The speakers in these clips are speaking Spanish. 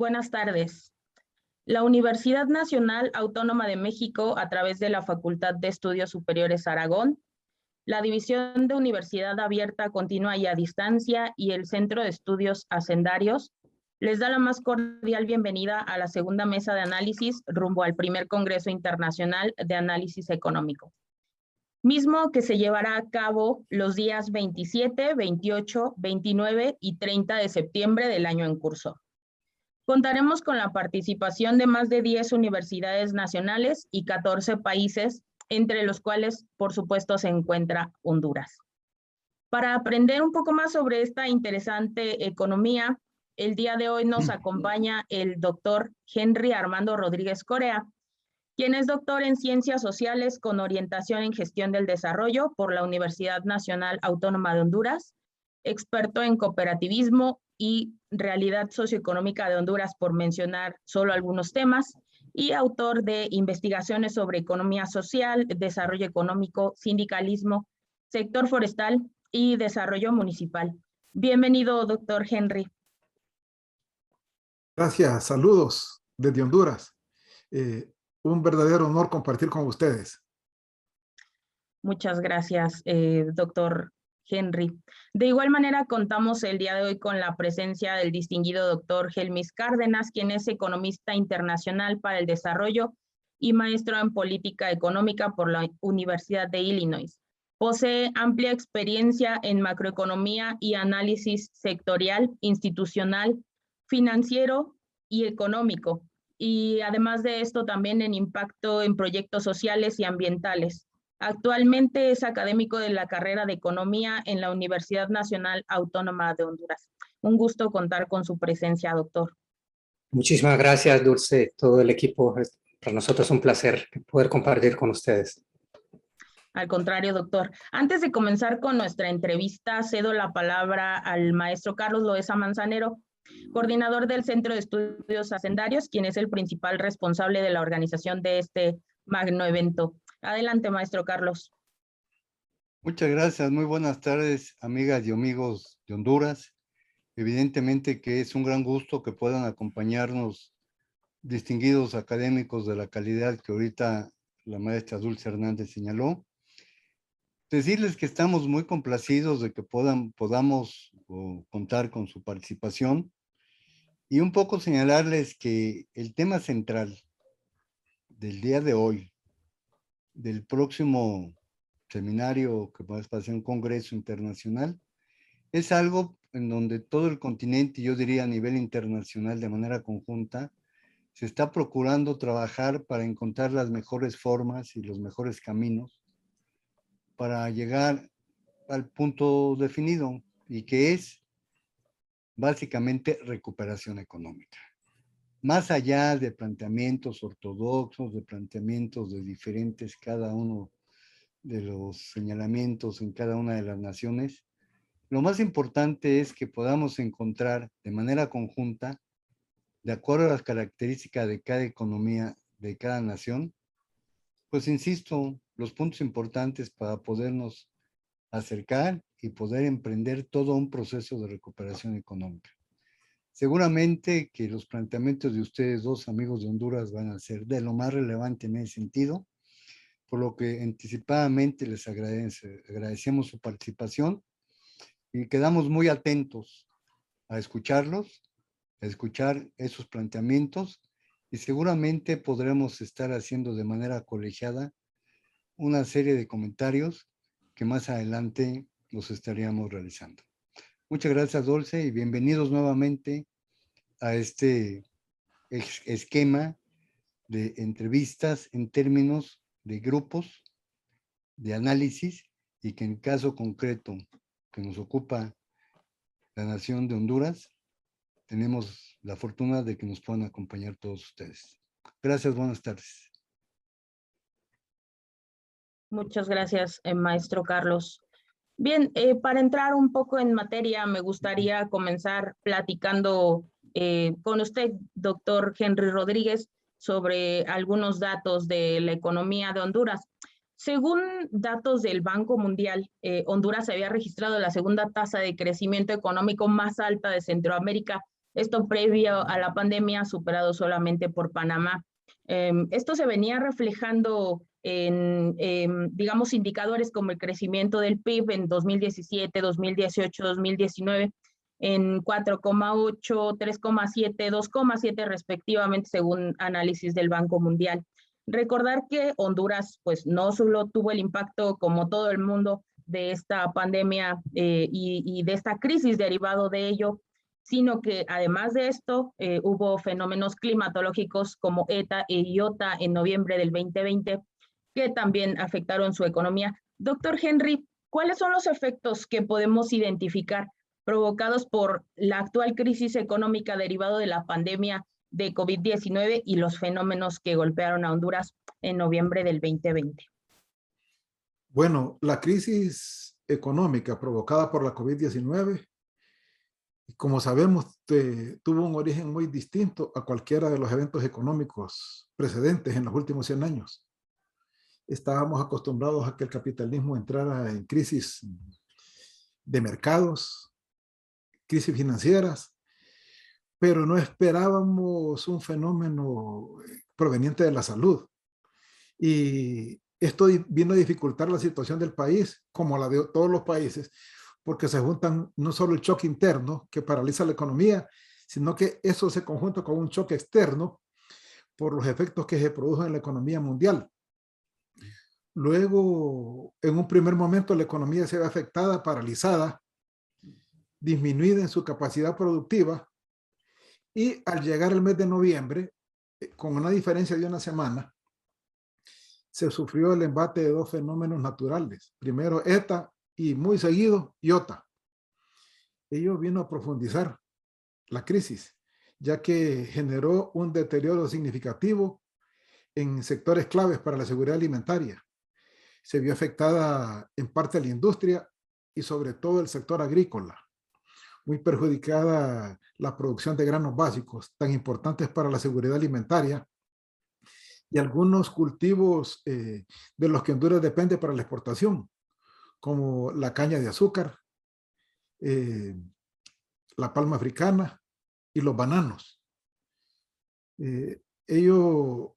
Buenas tardes. La Universidad Nacional Autónoma de México, a través de la Facultad de Estudios Superiores Aragón, la División de Universidad Abierta Continua y a Distancia y el Centro de Estudios Hacendarios, les da la más cordial bienvenida a la segunda mesa de análisis rumbo al primer Congreso Internacional de Análisis Económico, mismo que se llevará a cabo los días 27, 28, 29 y 30 de septiembre del año en curso. Contaremos con la participación de más de 10 universidades nacionales y 14 países, entre los cuales, por supuesto, se encuentra Honduras. Para aprender un poco más sobre esta interesante economía, el día de hoy nos acompaña el doctor Henry Armando Rodríguez Corea, quien es doctor en Ciencias Sociales con orientación en Gestión del Desarrollo por la Universidad Nacional Autónoma de Honduras, experto en cooperativismo y realidad socioeconómica de Honduras, por mencionar solo algunos temas, y autor de investigaciones sobre economía social, desarrollo económico, sindicalismo, sector forestal y desarrollo municipal. Bienvenido, doctor Henry. Gracias, saludos desde Honduras. Un verdadero honor compartir con ustedes. Muchas gracias, doctor Henry. De igual manera, contamos el día de hoy con la presencia del distinguido doctor Helmis Cárdenas, quien es economista internacional para el desarrollo y maestro en política económica por la Universidad de Illinois. Posee amplia experiencia en macroeconomía y análisis sectorial, institucional, financiero y económico, y además de esto también en impacto en proyectos sociales y ambientales. Actualmente es académico de la carrera de Economía en la Universidad Nacional Autónoma de Honduras. Un gusto contar con su presencia, doctor. Muchísimas gracias, Dulce, todo el equipo. Para nosotros es un placer poder compartir con ustedes. Al contrario, doctor. Antes de comenzar con nuestra entrevista, cedo la palabra al maestro Carlos Loesa Manzanero, coordinador del Centro de Estudios Hacendarios, quien es el principal responsable de la organización de este magno evento. Adelante, maestro Carlos. Muchas gracias. Muy buenas tardes, amigas y amigos de Honduras. Evidentemente que es un gran gusto que puedan acompañarnos distinguidos académicos de la calidad que ahorita la maestra Dulce Hernández señaló. Decirles que estamos muy complacidos de que podamos contar con su participación y un poco señalarles que el tema central del día de hoy, del próximo seminario que va a ser un congreso internacional, es algo en donde todo el continente, yo diría a nivel internacional de manera conjunta, se está procurando trabajar para encontrar las mejores formas y los mejores caminos para llegar al punto definido, y que es básicamente recuperación económica. Más allá de planteamientos ortodoxos, de planteamientos de diferentes, cada uno de los señalamientos en cada una de las naciones, lo más importante es que podamos encontrar de manera conjunta, de acuerdo a las características de cada economía, de cada nación, pues insisto, los puntos importantes para podernos acercar y poder emprender todo un proceso de recuperación económica. Seguramente que los planteamientos de ustedes dos, amigos de Honduras, van a ser de lo más relevante en ese sentido, por lo que anticipadamente les agradecemos su participación y quedamos muy atentos a escucharlos, a escuchar esos planteamientos, y seguramente podremos estar haciendo de manera colegiada una serie de comentarios que más adelante los estaríamos realizando. Muchas gracias, Dulce, y bienvenidos nuevamente a este esquema de entrevistas en términos de grupos de análisis, y que en caso concreto que nos ocupa la nación de Honduras, tenemos la fortuna de que nos puedan acompañar todos ustedes. Gracias, buenas tardes. Muchas gracias, maestro Carlos. Bien, para entrar un poco en materia, me gustaría comenzar platicando con usted, doctor Henry Rodríguez, sobre algunos datos de la economía de Honduras. Según datos del Banco Mundial, Honduras había registrado la segunda tasa de crecimiento económico más alta de Centroamérica Esto previo a la pandemia, superado solamente por Panamá. Esto se venía reflejando en, digamos, indicadores como el crecimiento del PIB en 2017, 2018, 2019, en 4,8, 3,7, 2,7 respectivamente, según análisis del Banco Mundial. Recordar que Honduras, pues, no solo tuvo el impacto, como todo el mundo, de esta pandemia y de esta crisis derivado de ello, sino que además de esto hubo fenómenos climatológicos como ETA e IOTA en noviembre del 2020 que también afectaron su economía. Doctor Henry, ¿cuáles son los efectos que podemos identificar provocados por la actual crisis económica derivado de la pandemia de COVID-19 y los fenómenos que golpearon a Honduras en noviembre del 2020? Bueno, la crisis económica provocada por la COVID-19, como sabemos, tuvo un origen muy distinto a cualquiera de los eventos económicos precedentes en los últimos 100 años. Estábamos acostumbrados a que el capitalismo entrara en crisis de mercados, crisis financieras, pero no esperábamos un fenómeno proveniente de la salud. Y esto vino a dificultar la situación del país, como la de todos los países, porque se juntan no solo el choque interno que paraliza la economía, sino que eso se conjunta con un choque externo por los efectos que se producen en la economía mundial. Luego, en un primer momento, la economía se ve afectada, paralizada, disminuida en su capacidad productiva, y al llegar el mes de noviembre, con una diferencia de una semana, se sufrió el embate de dos fenómenos naturales. Primero ETA y muy seguido IOTA. Ello vino a profundizar la crisis, ya que generó un deterioro significativo en sectores claves para la seguridad alimentaria. Se vio afectada en parte la industria y sobre todo el sector agrícola. Muy perjudicada la producción de granos básicos, tan importantes para la seguridad alimentaria, y algunos cultivos de los que Honduras depende para la exportación, como la caña de azúcar, la palma africana y los bananos. Ello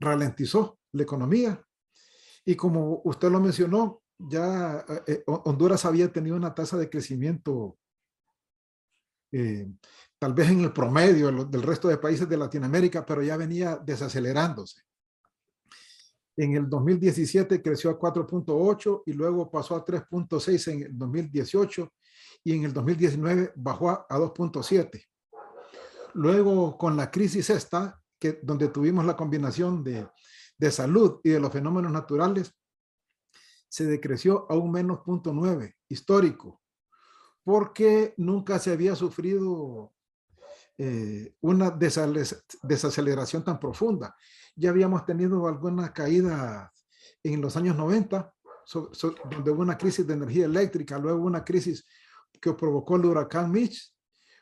ralentizó la economía y, como usted lo mencionó, ya Honduras había tenido una tasa de crecimiento tal vez en el promedio del resto de países de Latinoamérica, pero ya venía desacelerándose. En el 2017 creció a 4.8 y luego pasó a 3.6 en el 2018 y en el 2019 bajó a 2.7. Luego, con la crisis esta, donde tuvimos la combinación de salud y de los fenómenos naturales, se decreció a un menos 0.9 histórico, porque nunca se había sufrido una desaceleración tan profunda. Ya habíamos tenido algunas caídas en los años 90, donde hubo una crisis de energía eléctrica, luego una crisis que provocó el huracán Mitch,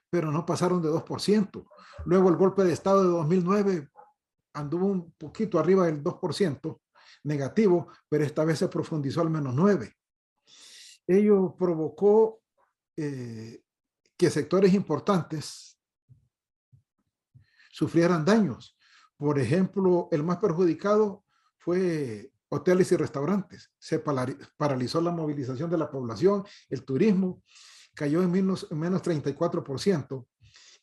pero no pasaron de 2%. Luego el golpe de estado de 2009 anduvo un poquito arriba del 2% negativo, pero esta vez se profundizó al menos 9%. Ello provocó que sectores importantes sufrieran daños. Por ejemplo, el más perjudicado fue hoteles y restaurantes. Se paralizó la movilización de la población, el turismo cayó en menos 34%,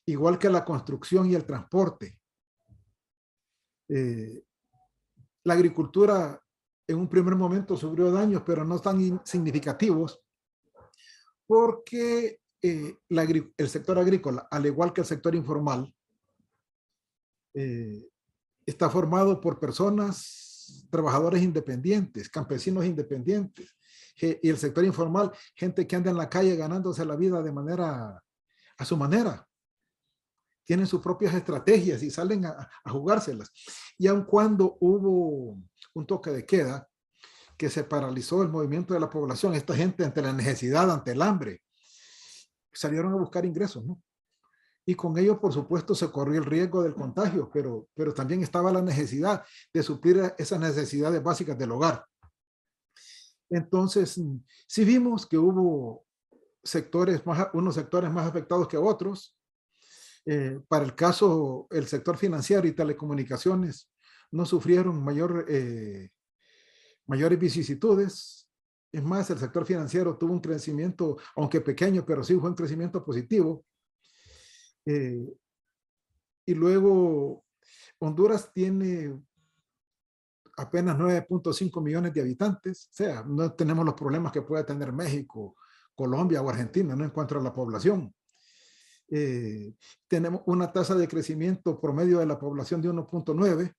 igual que la construcción y el transporte. La agricultura en un primer momento sufrió daños, pero no tan significativos, porque el sector agrícola, al igual que el sector informal, está formado por personas, trabajadores independientes, campesinos independientes, y el sector informal, gente que anda en la calle ganándose la vida a su manera. Tienen sus propias estrategias y salen a jugárselas. Y aun cuando hubo un toque de queda que se paralizó el movimiento de la población, esta gente, ante la necesidad, ante el hambre, salieron a buscar ingresos, ¿no? Y con ello, por supuesto, se corrió el riesgo del contagio, pero también estaba la necesidad de suplir esas necesidades básicas del hogar. Entonces, sí vimos que hubo unos sectores más afectados que otros. Para el caso, el sector financiero y telecomunicaciones no sufrieron mayores vicisitudes. Es más, el sector financiero tuvo un crecimiento, aunque pequeño, pero sí fue un crecimiento positivo. Y luego, Honduras tiene apenas 9.5 millones de habitantes, o sea, no tenemos los problemas que puede tener México, Colombia o Argentina, no en cuanto a la población. Tenemos una tasa de crecimiento promedio de la población de 1.9,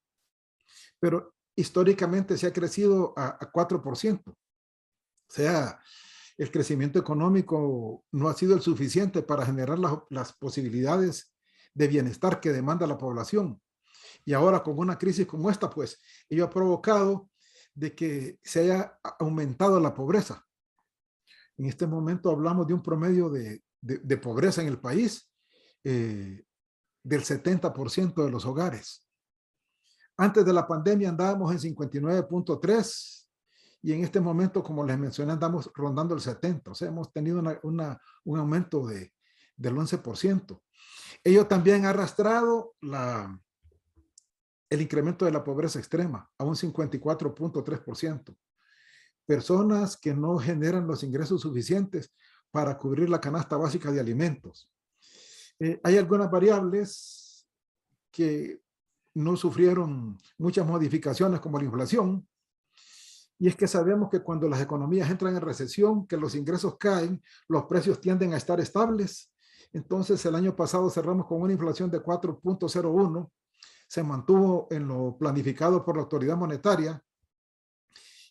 pero históricamente se ha crecido a 4%. O sea, el crecimiento económico no ha sido el suficiente para generar las posibilidades de bienestar que demanda la población. Y ahora con una crisis como esta, pues, ello ha provocado de que se haya aumentado la pobreza. En este momento hablamos de un promedio de pobreza en el país del 70% de los hogares. Antes de la pandemia andábamos en 59.3 y en este momento, como les mencioné, andamos rondando el 70. O sea, hemos tenido un aumento del 11%. Ello también ha arrastrado el incremento de la pobreza extrema a un 54.3%. Personas que no generan los ingresos suficientes para cubrir la canasta básica de alimentos. Hay algunas variables que no sufrieron muchas modificaciones como la inflación, y es que sabemos que cuando las economías entran en recesión, que los ingresos caen, los precios tienden a estar estables. Entonces el año pasado cerramos con una inflación de 4.01, se mantuvo en lo planificado por la autoridad monetaria,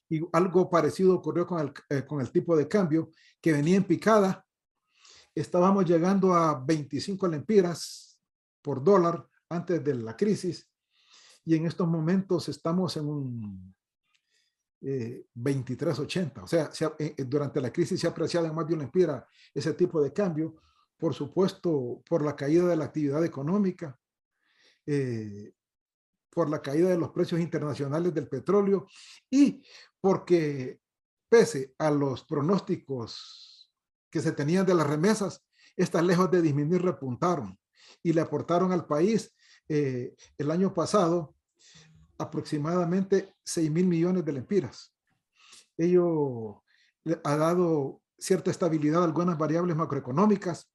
y algo parecido ocurrió con el tipo de cambio, que venía en picada. Estábamos llegando a 25 lempiras por dólar antes de la crisis, y en estos momentos estamos en un 23.80. O sea, durante la crisis se ha apreciado en más de una lempira ese tipo de cambio, por supuesto, por la caída de la actividad económica, por la caída de los precios internacionales del petróleo, y porque pese a los pronósticos que se tenían de las remesas, estas lejos de disminuir repuntaron y le aportaron al país el año pasado aproximadamente 6.000 millones de lempiras. Ello ha dado cierta estabilidad a algunas variables macroeconómicas,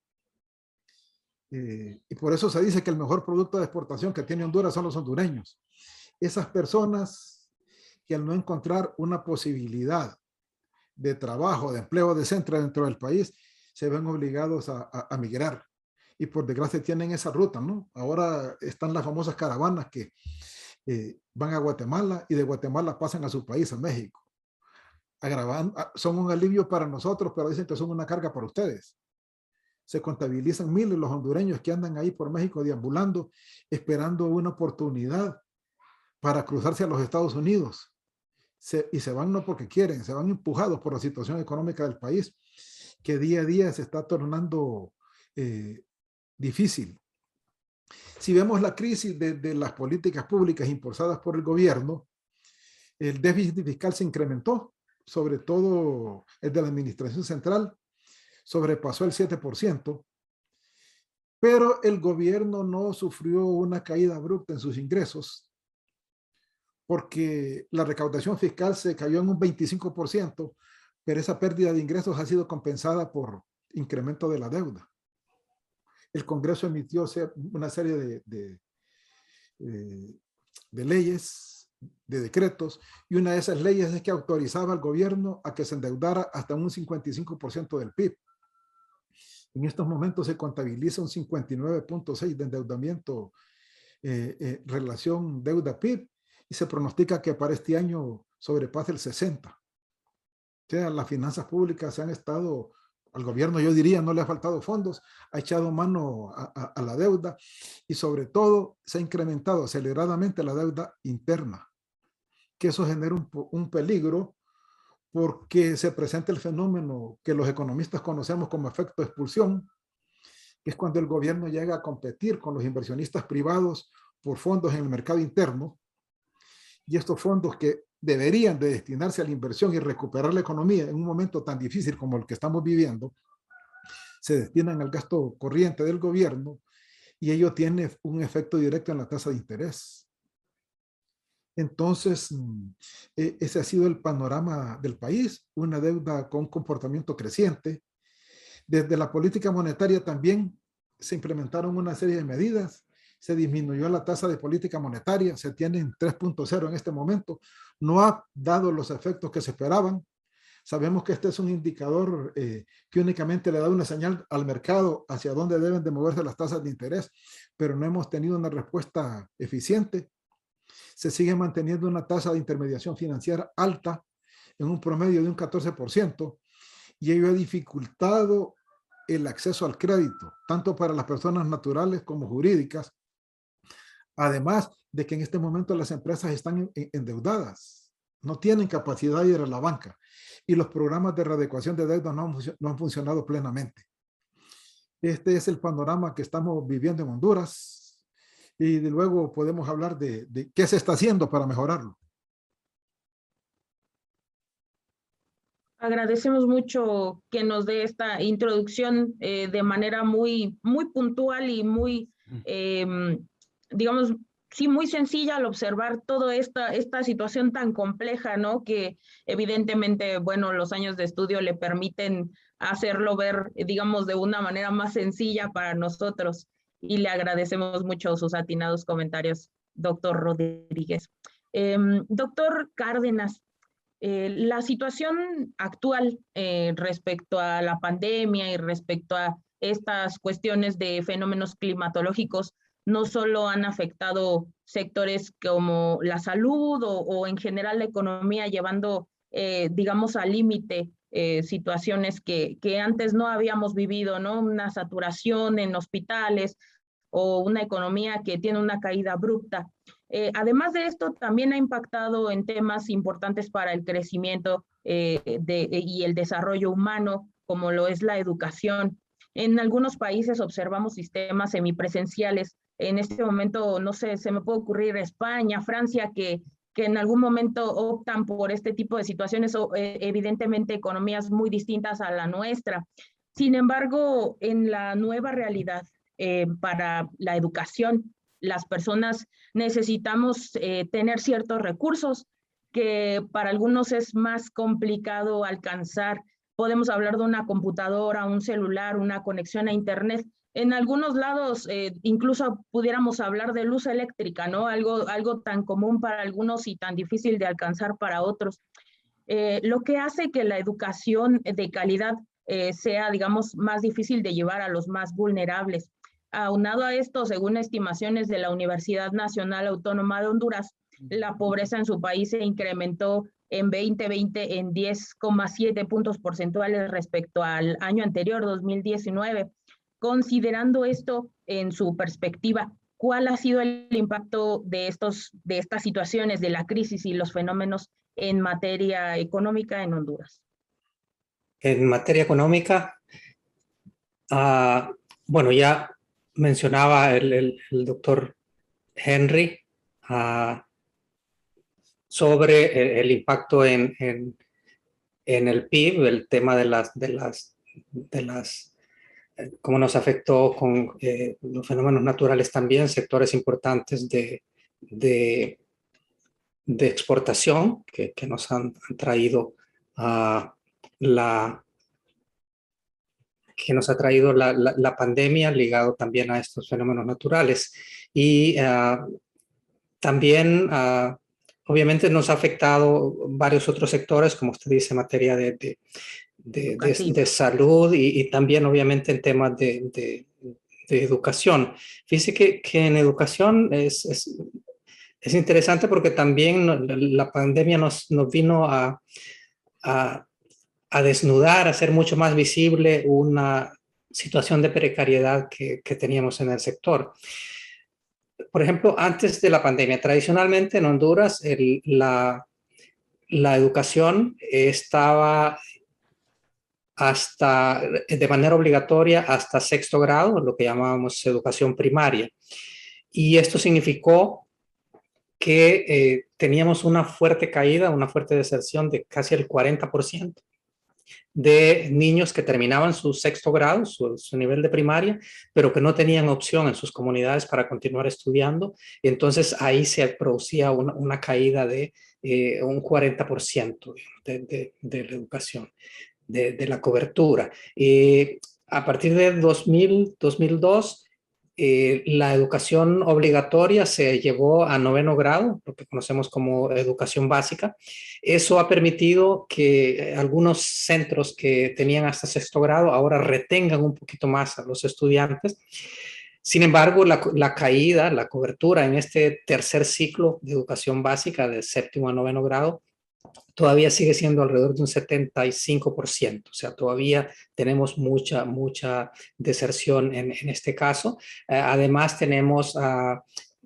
y por eso se dice que el mejor producto de exportación que tiene Honduras son los hondureños. Esas personas que al no encontrar una posibilidad de trabajo, de empleo decente dentro del país, se ven obligados a migrar. Y por desgracia tienen esa ruta, ¿no? Ahora están las famosas caravanas que van a Guatemala y de Guatemala pasan a su país, a México. Son un alivio para nosotros, pero dicen que son una carga para ustedes. Se contabilizan miles los hondureños que andan ahí por México deambulando, esperando una oportunidad para cruzarse a los Estados Unidos. Y se van no porque quieren, se van empujados por la situación económica del país, que día a día se está tornando difícil. Si vemos la crisis de las políticas públicas impulsadas por el gobierno, el déficit fiscal se incrementó, sobre todo el de la administración central, sobrepasó el 7%, pero el gobierno no sufrió una caída abrupta en sus ingresos, porque la recaudación fiscal se cayó en un 25%, pero esa pérdida de ingresos ha sido compensada por incremento de la deuda. El Congreso emitió una serie de leyes, de decretos, y una de esas leyes es que autorizaba al gobierno a que se endeudara hasta un 55% del PIB. En estos momentos se contabiliza un 59.6% de endeudamiento relación deuda-PIB, y se pronostica que para este año sobrepase el 60%. O sea, las finanzas públicas se han estado, al gobierno yo diría, no le ha faltado fondos, ha echado mano a la deuda, y sobre todo se ha incrementado aceleradamente la deuda interna, que eso genera un peligro, porque se presenta el fenómeno que los economistas conocemos como efecto de expulsión, que es cuando el gobierno llega a competir con los inversionistas privados por fondos en el mercado interno, y estos fondos que deberían de destinarse a la inversión y recuperar la economía en un momento tan difícil como el que estamos viviendo, se destinan al gasto corriente del gobierno, y ello tiene un efecto directo en la tasa de interés. Entonces, ese ha sido el panorama del país, una deuda con comportamiento creciente. Desde la política monetaria también se implementaron una serie de medidas, se disminuyó la tasa de política monetaria, se tiene en 3.0 en este momento, no ha dado los efectos que se esperaban. Sabemos que este es un indicador que únicamente le da una señal al mercado hacia dónde deben de moverse las tasas de interés, pero no hemos tenido una respuesta eficiente. Se sigue manteniendo una tasa de intermediación financiera alta, en un promedio de un 14%, y ello ha dificultado el acceso al crédito, tanto para las personas naturales como jurídicas, además de que en este momento las empresas están endeudadas, no tienen capacidad de ir a la banca, y los programas de readecuación de deuda no han funcionado plenamente. Este es el panorama que estamos viviendo en Honduras, y de luego podemos hablar de qué se está haciendo para mejorarlo. Agradecemos mucho que nos dé esta introducción de manera muy puntual y muy, digamos, sí, muy sencilla al observar toda esta situación tan compleja, ¿no? Que evidentemente, bueno, los años de estudio le permiten hacerlo ver, digamos, de una manera más sencilla para nosotros. Y le agradecemos mucho sus atinados comentarios, doctor Rodríguez. Doctor Cárdenas, la situación actual respecto a la pandemia y respecto a estas cuestiones de fenómenos climatológicos no solo han afectado sectores como la salud o en general la economía, llevando, digamos, al límite situaciones que antes no habíamos vivido, ¿no? Una saturación en hospitales o una economía que tiene una caída abrupta. Además de esto, también ha impactado en temas importantes para el crecimiento y el desarrollo humano, como lo es la educación. En algunos países observamos sistemas semipresenciales. En este momento, no sé, se me puede ocurrir España, Francia, que en algún momento optan por este tipo de situaciones, evidentemente economías muy distintas a la nuestra. Sin embargo, en la nueva realidad para la educación, las personas necesitamos tener ciertos recursos que para algunos es más complicado alcanzar. Podemos hablar de una computadora, un celular, una conexión a internet. En algunos lados incluso pudiéramos hablar de luz eléctrica, ¿no? Algo tan común para algunos y tan difícil de alcanzar para otros. Lo que hace que la educación de calidad sea, digamos, más difícil de llevar a los más vulnerables. Aunado a esto, según estimaciones de la Universidad Nacional Autónoma de Honduras, la pobreza en su país se incrementó en 2020 en 10,7 puntos porcentuales respecto al año anterior, 2019. Considerando esto en su perspectiva, ¿cuál ha sido el impacto de estas situaciones, de la crisis y los fenómenos en materia económica en Honduras? En materia económica, bueno, ya mencionaba el doctor Henry sobre el impacto en el PIB, el tema de las cómo nos afectó con los fenómenos naturales también, sectores importantes de exportación que nos han traído que nos ha traído la pandemia, ligado también a estos fenómenos naturales. Y también, obviamente, nos ha afectado varios otros sectores, como usted dice, en materia de salud y también, obviamente, en temas de educación. Fíjese que en educación es interesante porque también la pandemia nos vino a desnudar, a hacer mucho más visible una situación de precariedad que teníamos en el sector. Por ejemplo, antes de la pandemia, tradicionalmente en Honduras la educación estaba de manera obligatoria hasta sexto grado, lo que llamábamos educación primaria. Y esto significó que teníamos una fuerte caída, una fuerte deserción de casi el 40%. de niños que terminaban su sexto grado, su nivel de primaria, pero que no tenían opción en sus comunidades para continuar estudiando. Y entonces ahí se producía una caída de un 40% de la educación, de la cobertura. A partir de 2002, la educación obligatoria se llevó a 9º grado, lo que conocemos como educación básica. Eso ha permitido que algunos centros que tenían hasta 6º grado ahora retengan un poquito más a los estudiantes. Sin embargo, la caída, la cobertura en este tercer ciclo de educación básica de 7º a 9º grado todavía sigue siendo alrededor de un 75%, o sea, todavía tenemos mucha deserción en este caso. Además, tenemos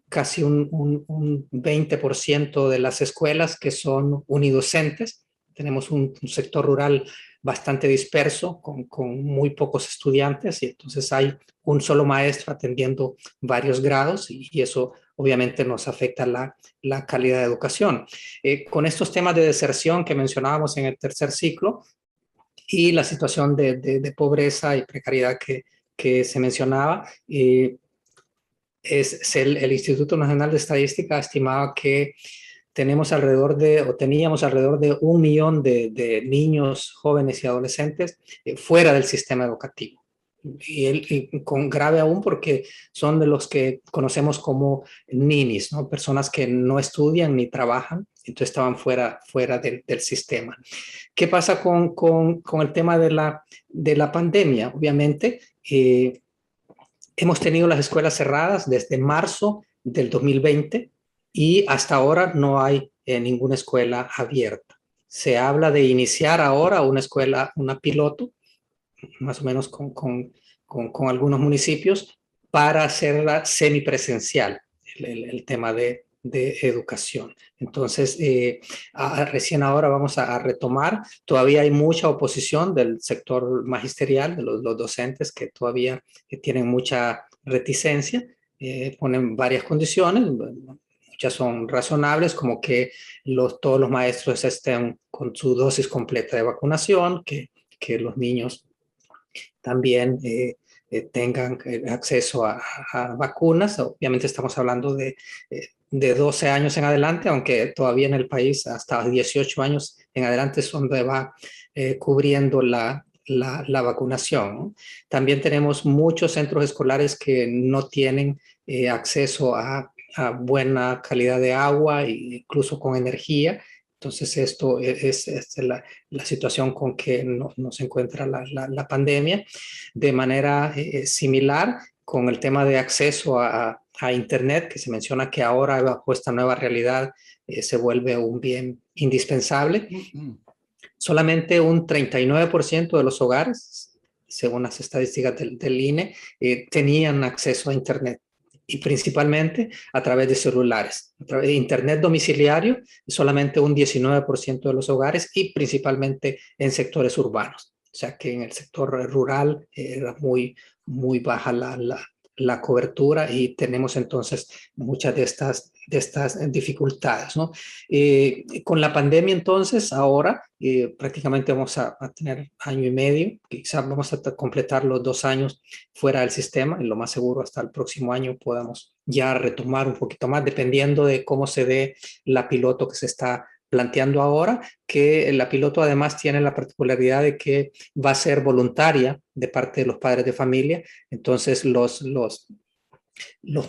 casi un 20% de las escuelas que son unidocentes. Tenemos un sector rural bastante disperso, con muy pocos estudiantes, y entonces hay un solo maestro atendiendo varios grados, y eso obviamente nos afecta la calidad de educación. Con estos temas de deserción que mencionábamos en el tercer ciclo y la situación de pobreza y precariedad que se mencionaba, el Instituto Nacional de Estadística estimaba que teníamos alrededor de 1 millón de niños, jóvenes y adolescentes fuera del sistema educativo. Y con grave aún, porque son de los que conocemos como ninis, ¿no? Personas que no estudian ni trabajan, entonces estaban fuera del sistema. ¿Qué pasa con el tema de la pandemia? Obviamente, hemos tenido las escuelas cerradas desde marzo del 2020 y hasta ahora no hay ninguna escuela abierta. Se habla de iniciar ahora una piloto, más o menos con algunos municipios, para hacerla semipresencial, el tema de educación. Entonces, recién ahora vamos a retomar. Todavía hay mucha oposición del sector magisterial, de los docentes, que todavía tienen mucha reticencia, ponen varias condiciones. Muchas son razonables, como que todos los maestros estén con su dosis completa de vacunación, que los niños también tengan acceso a vacunas. Obviamente estamos hablando de 12 años en adelante, aunque todavía en el país hasta 18 años en adelante es donde va cubriendo la vacunación, ¿no? También tenemos muchos centros escolares que no tienen acceso a buena calidad de agua, incluso con energía. Entonces, esto es la situación con que nos encuentra la pandemia. De manera similar, con el tema de acceso a Internet, que se menciona que ahora, bajo esta nueva realidad, se vuelve un bien indispensable. Solamente un 39% de los hogares, según las estadísticas del INE, tenían acceso a Internet, y principalmente a través de celulares. A través de Internet domiciliario, solamente un 19% de los hogares, y principalmente en sectores urbanos. O sea que en el sector rural era muy baja la cobertura, y tenemos entonces muchas de estas dificultades, ¿no? Con la pandemia entonces ahora prácticamente vamos a tener año y medio, quizás vamos a completar los 2 años fuera del sistema, y lo más seguro hasta el próximo año podamos ya retomar un poquito más, dependiendo de cómo se dé la piloto que se está planteando ahora, que la piloto además tiene la particularidad de que va a ser voluntaria de parte de los padres de familia. Entonces los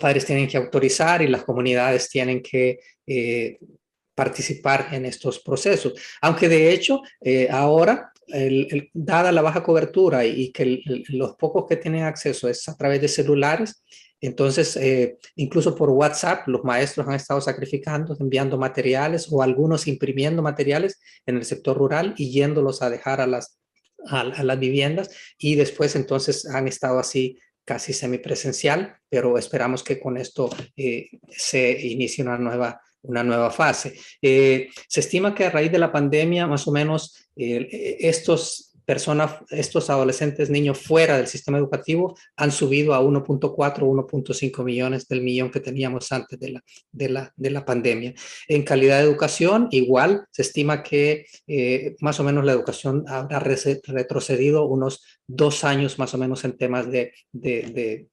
padres tienen que autorizar, y las comunidades tienen que participar en estos procesos. Aunque de hecho ahora, dada la baja cobertura y que los pocos que tienen acceso es a través de celulares, entonces incluso por WhatsApp los maestros han estado sacrificando, enviando materiales, o algunos imprimiendo materiales en el sector rural y yéndolos a dejar a las viviendas, y después entonces han estado así casi semipresencial, pero esperamos que con esto se inicie una nueva fase. Se estima que a raíz de la pandemia, más o menos, estos estos adolescentes, niños fuera del sistema educativo, han subido a 1.4, 1.5 millones del millón que teníamos antes de la pandemia. En calidad de educación, igual, se estima que más o menos la educación habrá retrocedido unos 2 años más o menos en temas de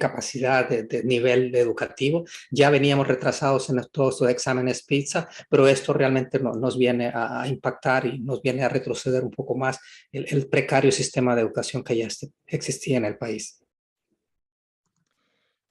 capacidad, de nivel educativo. Ya veníamos retrasados en todos los exámenes PISA, pero esto realmente nos viene a impactar y nos viene a retroceder un poco más el precario sistema de educación que ya existía en el país.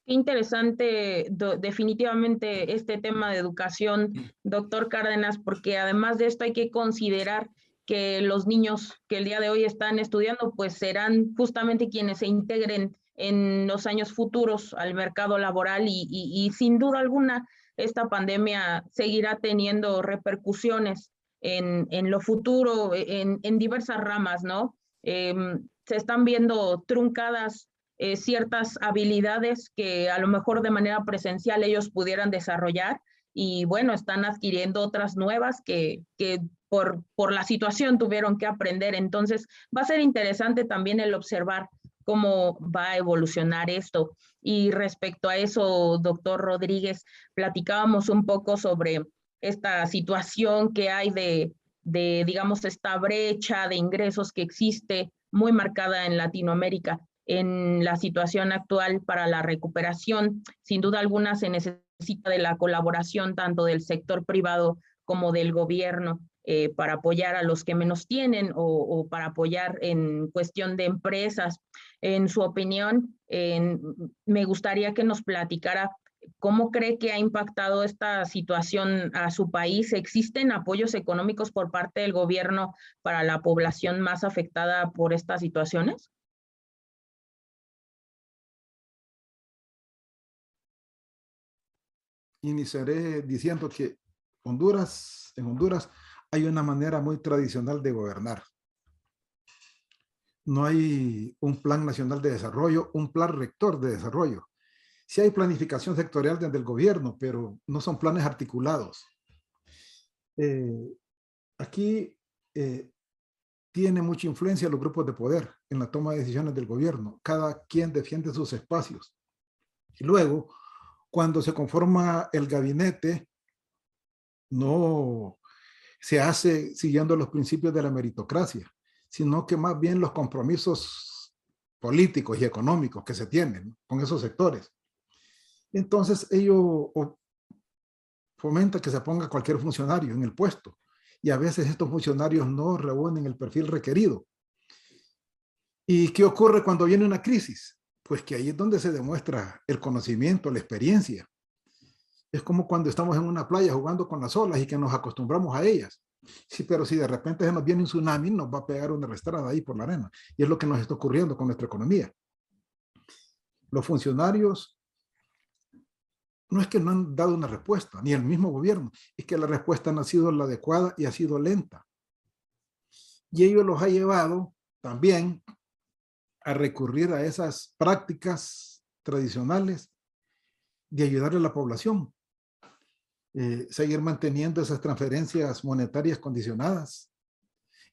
Qué interesante, definitivamente, este tema de educación, doctor Cárdenas, porque además de esto hay que considerar que los niños que el día de hoy están estudiando, pues serán justamente quienes se integren en los años futuros al mercado laboral y sin duda alguna esta pandemia seguirá teniendo repercusiones en lo futuro, en diversas ramas, ¿no? Se están viendo truncadas ciertas habilidades que a lo mejor de manera presencial ellos pudieran desarrollar y bueno, están adquiriendo otras nuevas que por la situación tuvieron que aprender. Entonces va a ser interesante también el observar cómo va a evolucionar esto. Y respecto a eso, doctor Rodríguez, platicábamos un poco sobre esta situación que hay digamos, esta brecha de ingresos que existe muy marcada en Latinoamérica en la situación actual para la recuperación. Sin duda alguna se necesita de la colaboración tanto del sector privado como del gobierno para apoyar a los que menos tienen o para apoyar en cuestión de empresas. En su opinión, me gustaría que nos platicara cómo cree que ha impactado esta situación a su país. ¿Existen apoyos económicos por parte del gobierno para la población más afectada por estas situaciones? Iniciaré diciendo que en Honduras hay una manera muy tradicional de gobernar. No hay un plan nacional de desarrollo, un plan rector de desarrollo. Sí hay planificación sectorial desde el gobierno, pero no son planes articulados. Aquí tiene mucha influencia los grupos de poder en la toma de decisiones del gobierno. Cada quien defiende sus espacios. Y luego, cuando se conforma el gabinete, no se hace siguiendo los principios de la meritocracia, sino que más bien los compromisos políticos y económicos que se tienen con esos sectores. Entonces, ello fomenta que se ponga cualquier funcionario en el puesto, y a veces estos funcionarios no reúnen el perfil requerido. ¿Y qué ocurre cuando viene una crisis? Pues que ahí es donde se demuestra el conocimiento, la experiencia. Es como cuando estamos en una playa jugando con las olas y que nos acostumbramos a ellas. Sí, pero si de repente se nos viene un tsunami, nos va a pegar una arrastrada ahí por la arena. Y es lo que nos está ocurriendo con nuestra economía. Los funcionarios no es que no han dado una respuesta, ni el mismo gobierno, es que la respuesta no ha sido la adecuada y ha sido lenta. Y ello los ha llevado también a recurrir a esas prácticas tradicionales de ayudar a la población. Seguir manteniendo esas transferencias monetarias condicionadas.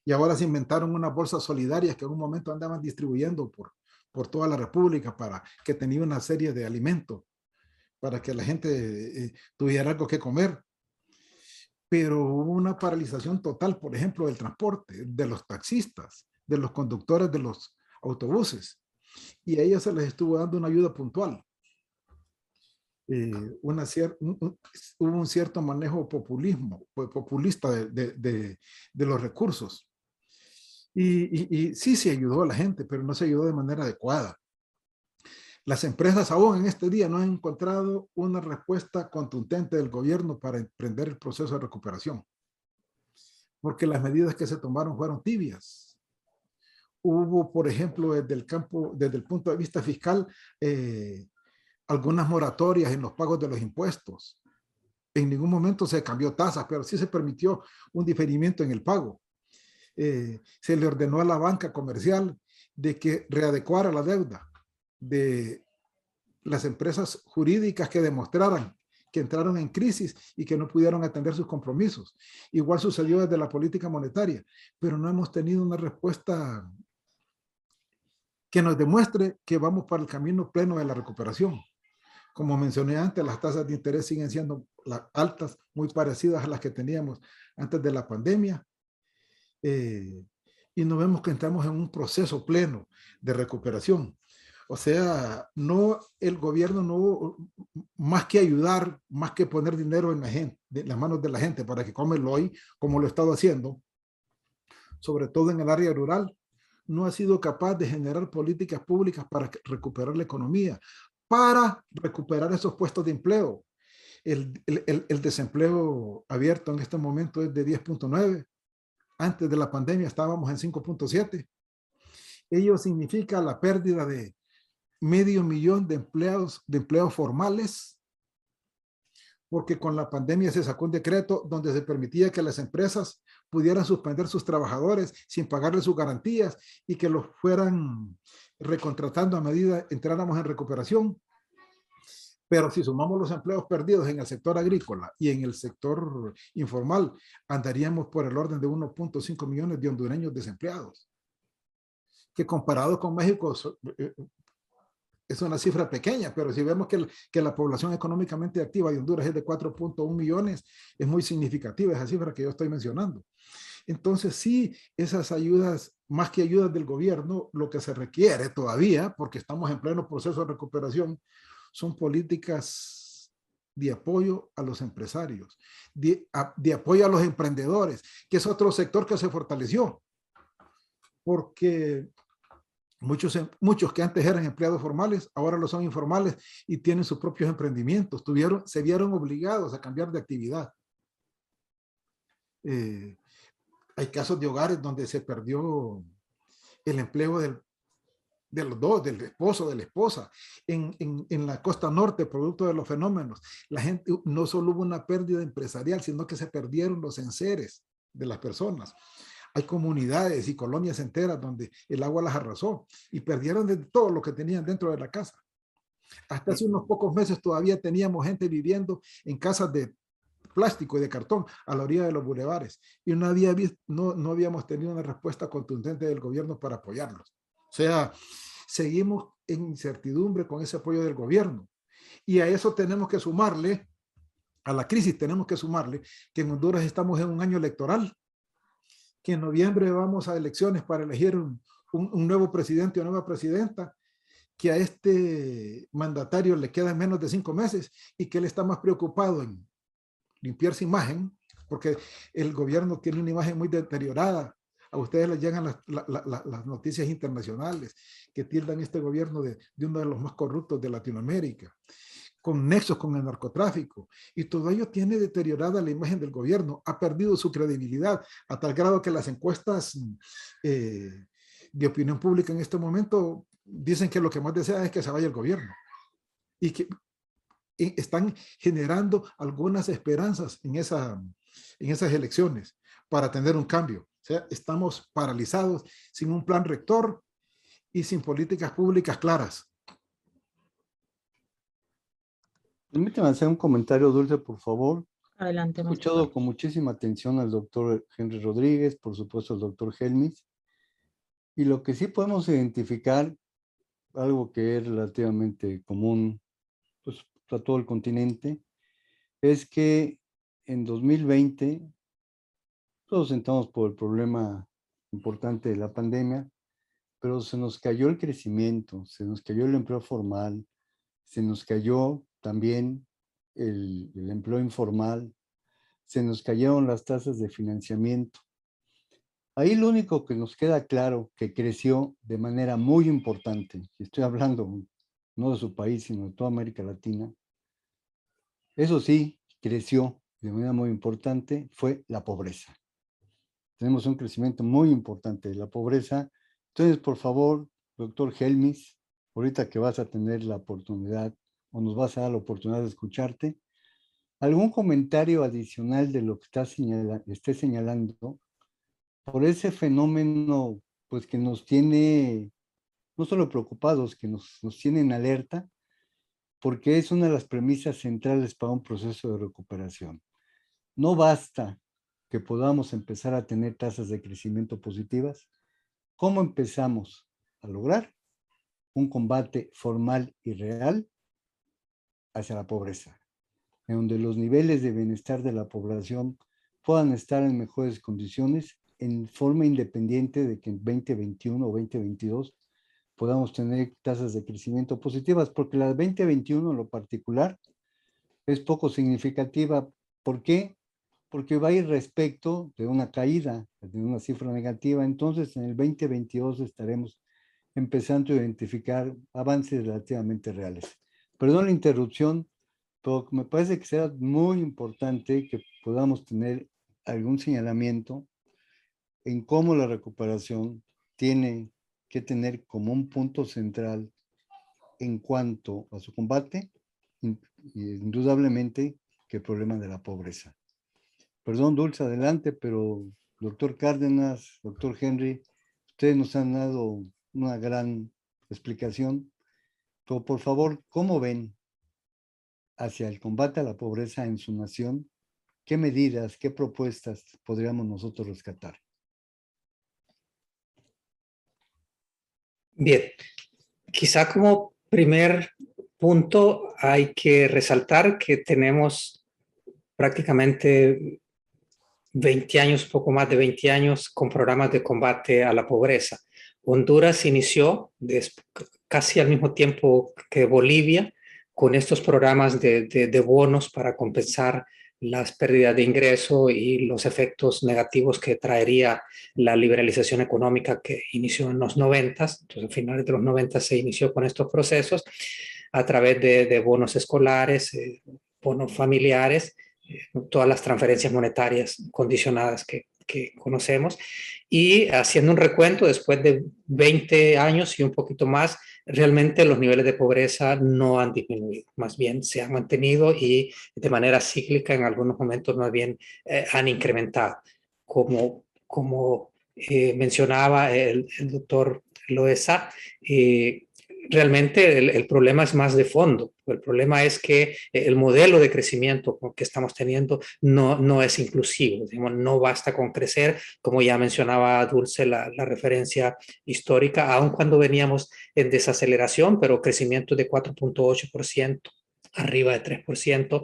Y ahora se inventaron unas bolsas solidarias que en un momento andaban distribuyendo por toda la República para que tenía una serie de alimentos para que la gente tuviera algo que comer. Pero hubo una paralización total, por ejemplo, del transporte, de los taxistas, de los conductores de los autobuses. Y a ellos se les estuvo dando una ayuda puntual. Hubo un cierto manejo populista de los recursos. Y sí se ayudó a la gente, pero no se ayudó de manera adecuada. Las empresas aún en este día no han encontrado una respuesta contundente del gobierno para emprender el proceso de recuperación, porque las medidas que se tomaron fueron tibias. Hubo, por ejemplo, desde el punto de vista fiscal, algunas moratorias en los pagos de los impuestos. En ningún momento se cambió tasas, pero sí se permitió un diferimiento en el pago. Se le ordenó a la banca comercial de que readecuara la deuda de las empresas jurídicas que demostraran que entraron en crisis y que no pudieron atender sus compromisos. Igual sucedió desde la política monetaria, pero no hemos tenido una respuesta que nos demuestre que vamos para el camino pleno de la recuperación. Como mencioné antes, las tasas de interés siguen siendo altas, muy parecidas a las que teníamos antes de la pandemia. Y nos vemos que entramos en un proceso pleno de recuperación. O sea, no, el gobierno no, más que ayudar, más que poner dinero en la gente, en las manos de la gente para que come hoy, como lo he estado haciendo, sobre todo en el área rural, no ha sido capaz de generar políticas públicas para recuperar la economía, para recuperar esos puestos de empleo. El desempleo abierto en este momento es de 10.9. Antes de la pandemia estábamos en 5.7. Ello significa la pérdida de 500,000 de empleos formales, porque con la pandemia se sacó un decreto donde se permitía que las empresas pudieran suspender sus trabajadores sin pagarles sus garantías y que los fueran recontratando a medida entráramos en recuperación. Pero si sumamos los empleos perdidos en el sector agrícola y en el sector informal, andaríamos por el orden de 1.5 millones de hondureños desempleados, que comparado con México es una cifra pequeña, pero si vemos que la población económicamente activa de Honduras es de 4.1 millones, es muy significativa esa cifra que yo estoy mencionando. Entonces sí, esas ayudas, más que ayudas del gobierno, lo que se requiere todavía, porque estamos en pleno proceso de recuperación, son políticas de apoyo a los empresarios, de apoyo a los emprendedores, que es otro sector que se fortaleció, porque muchos que antes eran empleados formales, ahora lo son informales y tienen sus propios emprendimientos, se vieron obligados a cambiar de actividad. Hay casos de hogares donde se perdió el empleo de los dos, del esposo, de la esposa, en la costa norte, producto de los fenómenos. La gente, no solo hubo una pérdida empresarial, sino que se perdieron los enseres de las personas. Hay comunidades y colonias enteras donde el agua las arrasó y perdieron de todo lo que tenían dentro de la casa. Hasta hace unos pocos meses todavía teníamos gente viviendo en casas de plástico y de cartón a la orilla de los bulevares y no habíamos tenido una respuesta contundente del gobierno para apoyarlos. O sea, seguimos en incertidumbre con ese apoyo del gobierno. Y a eso tenemos que sumarle, a la crisis tenemos que sumarle, que en Honduras estamos en un año electoral, que en noviembre vamos a elecciones para elegir un nuevo presidente o nueva presidenta, que a este mandatario le quedan menos de 5 meses y que él está más preocupado en limpiar su imagen, porque el gobierno tiene una imagen muy deteriorada. A ustedes les llegan las noticias internacionales que tildan este gobierno de uno de los más corruptos de Latinoamérica, con nexos con el narcotráfico, y todo ello tiene deteriorada la imagen del gobierno, ha perdido su credibilidad, a tal grado que las encuestas de opinión pública en este momento dicen que lo que más desea es que se vaya el gobierno, y que están generando algunas esperanzas en esas elecciones para tener un cambio. O sea, estamos paralizados sin un plan rector y sin políticas públicas claras. Permíteme hacer un comentario, Dulce, por favor. Adelante. He escuchado con muchísima atención al doctor Henry Rodríguez, por supuesto al doctor Helmis, y lo que sí podemos identificar, algo que es relativamente común pues, a todo el continente, es que en 2020 todos entramos por el problema importante de la pandemia, pero se nos cayó el crecimiento, se nos cayó el empleo formal, se nos cayó también el empleo informal, se nos cayeron las tasas de financiamiento. Ahí lo único que nos queda claro que creció de manera muy importante, y estoy hablando no de su país, sino de toda América Latina, eso sí, creció de manera muy importante, fue la pobreza. Tenemos un crecimiento muy importante de la pobreza. Entonces, por favor, doctor Helmis, ahorita que vas a tener la oportunidad, o nos vas a dar la oportunidad de escucharte, ¿algún comentario adicional de lo que esté señalando por ese fenómeno pues que nos tiene no solo preocupados, que nos tiene en alerta porque es una de las premisas centrales para un proceso de recuperación. No basta que podamos empezar a tener tasas de crecimiento positivas. ¿Cómo empezamos a lograr un combate formal y real hacia la pobreza, en donde los niveles de bienestar de la población puedan estar en mejores condiciones en forma independiente de que en 2021 o 2022 podamos tener tasas de crecimiento positivas, porque la de 2021 en lo particular es poco significativa. ¿Por qué? Porque va a ir respecto de una caída, de una cifra negativa. Entonces, en el 2022 estaremos empezando a identificar avances relativamente reales. Perdón la interrupción, pero me parece que será muy importante que podamos tener algún señalamiento en cómo la recuperación tiene que tener como un punto central en cuanto a su combate, indudablemente, que el problema de la pobreza. Perdón, Dulce, adelante, pero doctor Cárdenas, doctor Henry, ustedes nos han dado una gran explicación, pero por favor, ¿cómo ven hacia el combate a la pobreza en su nación? ¿Qué medidas, qué propuestas podríamos nosotros rescatar? Bien, quizá como primer punto hay que resaltar que tenemos prácticamente 20 años, poco más de 20 años con programas de combate a la pobreza. Honduras inició casi al mismo tiempo que Bolivia con estos programas de bonos para compensar las pérdidas de ingreso y los efectos negativos que traería la liberalización económica que inició en los 90. Entonces, a finales de los 90 se inició con estos procesos a través de bonos escolares, bonos familiares, todas las transferencias monetarias condicionadas que conocemos, y haciendo un recuento después de 20 años y un poquito más, realmente los niveles de pobreza no han disminuido, más bien se han mantenido y de manera cíclica en algunos momentos más bien han incrementado. Como mencionaba el doctor Loesa, realmente el problema es más de fondo. El problema es que el modelo de crecimiento que estamos teniendo no es inclusivo. Digamos, no basta con crecer, como ya mencionaba Dulce, la referencia histórica, aun cuando veníamos en desaceleración, pero crecimiento de 4.8%. Arriba de 3%,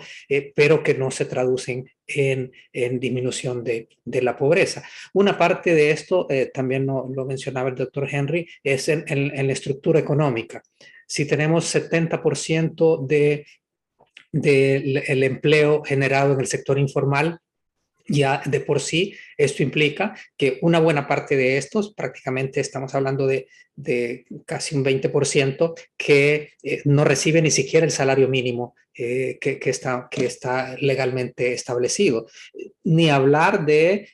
pero que no se traducen en disminución de la pobreza. Una parte de esto, también lo mencionaba el doctor Henry, es en la estructura económica. Si tenemos 70% del empleo generado en el sector informal, ya de por sí, esto implica que una buena parte de estos, prácticamente estamos hablando de casi un 20%, que no recibe ni siquiera el salario mínimo que está legalmente establecido. Ni hablar de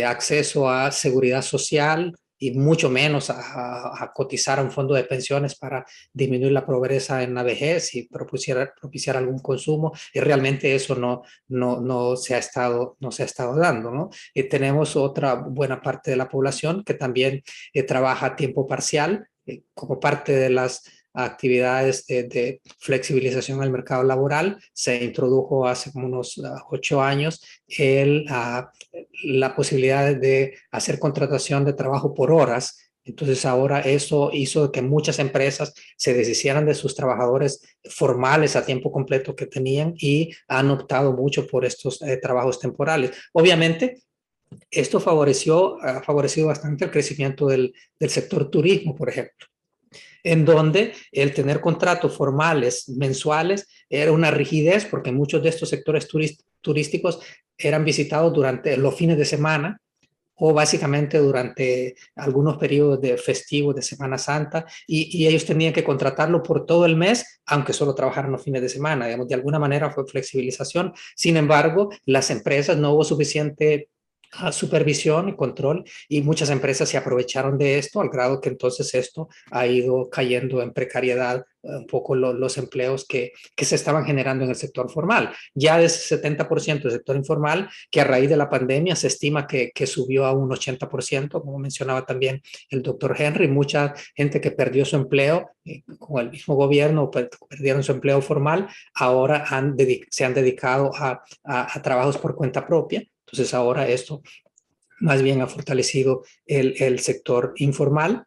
acceso a seguridad social, y mucho menos a cotizar a un fondo de pensiones para disminuir la pobreza en la vejez y propiciar algún consumo, y realmente eso no se ha estado dando, ¿no? Tenemos otra buena parte de la población que también trabaja a tiempo parcial, como parte de las actividades de flexibilización del mercado laboral. Se introdujo hace como unos 8 años la posibilidad de hacer contratación de trabajo por horas. Entonces ahora eso hizo que muchas empresas se deshicieran de sus trabajadores formales a tiempo completo que tenían y han optado mucho por estos trabajos temporales. Obviamente, esto ha favorecido bastante el crecimiento del sector turismo, por ejemplo, en donde el tener contratos formales mensuales era una rigidez, porque muchos de estos sectores turísticos eran visitados durante los fines de semana o básicamente durante algunos periodos de festivos de Semana Santa, y ellos tenían que contratarlo por todo el mes, aunque solo trabajaran los fines de semana. Digamos, de alguna manera fue flexibilización. Sin embargo, las empresas no hubo suficiente supervisión y control, y muchas empresas se aprovecharon de esto al grado que entonces esto ha ido cayendo en precariedad un poco los empleos que se estaban generando en el sector formal. Ya de ese 70% del sector informal, que a raíz de la pandemia se estima que subió a un 80%, como mencionaba también el doctor Henry, mucha gente que perdió su empleo con el mismo gobierno, perdieron su empleo formal, ahora se han dedicado a trabajos por cuenta propia. Entonces ahora esto más bien ha fortalecido el sector informal.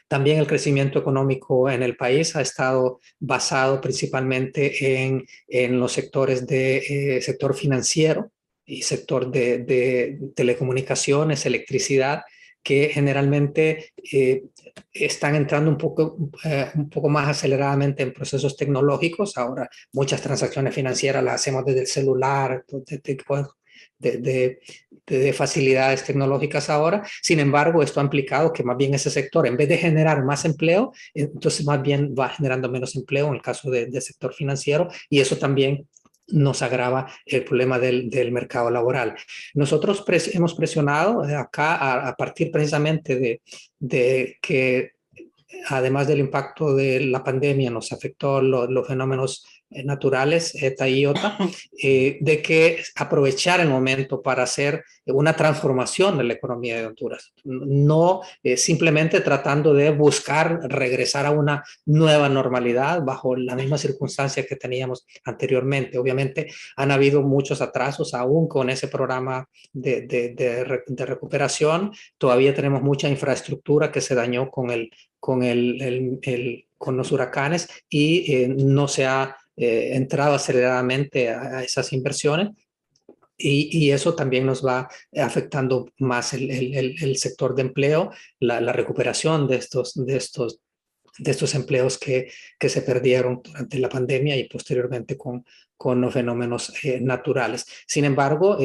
También el crecimiento económico en el país ha estado basado principalmente en los sectores de sector financiero y sector de telecomunicaciones, electricidad, que generalmente están entrando un poco más aceleradamente en procesos tecnológicos. Ahora muchas transacciones financieras las hacemos desde el celular, de facilidades tecnológicas ahora. Sin embargo, esto ha implicado que más bien ese sector, en vez de generar más empleo, entonces más bien va generando menos empleo en el caso del sector financiero, y eso también nos agrava el problema del mercado laboral. Nosotros hemos presionado acá a partir precisamente de que además del impacto de la pandemia nos afectó los fenómenos naturales, ETA y IOTA, de que aprovechar el momento para hacer una transformación de la economía de Honduras, no simplemente tratando de buscar regresar a una nueva normalidad bajo la misma circunstancia que teníamos anteriormente. Obviamente han habido muchos atrasos aún con ese programa de recuperación. Todavía tenemos mucha infraestructura que se dañó con los huracanes, y no se ha entrado aceleradamente a esas inversiones, y eso también nos va afectando más el sector de empleo, la recuperación de estos empleos que se perdieron durante la pandemia y posteriormente con los fenómenos naturales. Sin embargo,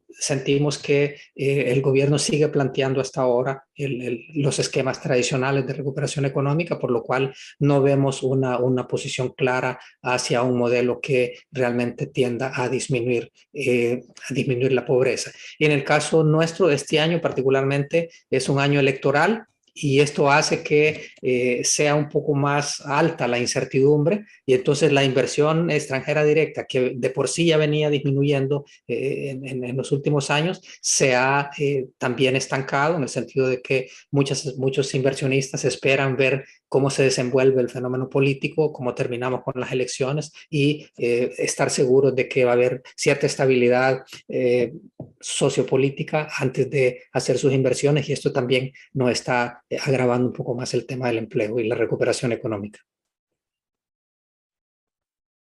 sentimos que el gobierno sigue planteando hasta ahora los esquemas tradicionales de recuperación económica, por lo cual no vemos una posición clara hacia un modelo que realmente tienda a disminuir la pobreza. Y en el caso nuestro, este año particularmente es un año electoral, y esto hace que sea un poco más alta la incertidumbre, y entonces la inversión extranjera directa, que de por sí ya venía disminuyendo en los últimos años, se ha también estancado, en el sentido de que muchos inversionistas esperan ver cómo se desenvuelve el fenómeno político, cómo terminamos con las elecciones, y estar seguros de que va a haber cierta estabilidad sociopolítica antes de hacer sus inversiones, y esto también nos está agravando un poco más el tema del empleo y la recuperación económica.